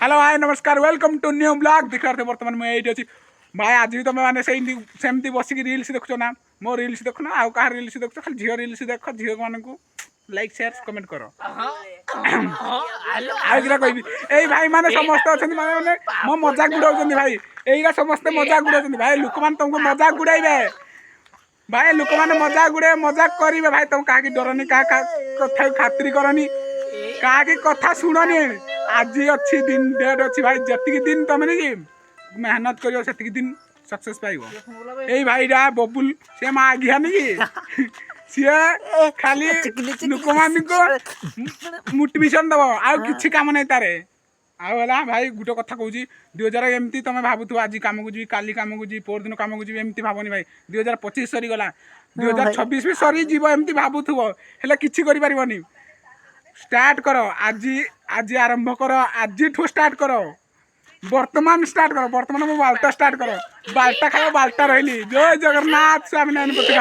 hello hi नमस्कार welcome to new blog देख रहे बर्तमान मुझे ये अच्छी भाई आज भी तुम मैंने सेमती बसिक रिल्स देखुच ना मो रिल्स देखुना आउ कहा रिल्स देखुच खाली झील रिल्स देख झील मान लाइक शेयर कमेंट कर आई भाई माने समस्त अच्छा माने मो मजाक गुड़ाऊँ भाई यही समस्ते मजाक गुड़ाऊँ भाई लोक मैंने तुमको मजाक गुड़ाइबे भाई लोक मैंने मजाक गुड़े मजाक करेंगे भाई तुम क्या डरनी क्या कथा खातिर करनी क्या कथा शुणनी आज अच्छी दिन डेट अच्छी भाई जी दिन तुम नहीं मेहनत कर दिन सक्सेस पाइब यही भाईटा बबुल सी माँ आज्ञा नहीं सी खाली लोक मान मोटिवेशन दब आउ कि कम नहीं तारे आला भाई गोटे कथा कहूँ 2000 एमती तुम भावुव आज कम को जी काली कम को जी पोर दिन कम को जी एमती भावनी भाई 2025 सरीगला 2026 भी सरी जीव एमती भावुव हेल्ले कि करें स्टार्ट कर आज आज आरंभ कर आज स्टार्ट कर वर्तमान स्टार्ट कर वर्तमान मो बाल्टा स्टार्ट कर बाल्टा खाओ बाल्टा रही जय जगन्नाथ स्वामी नारायण पति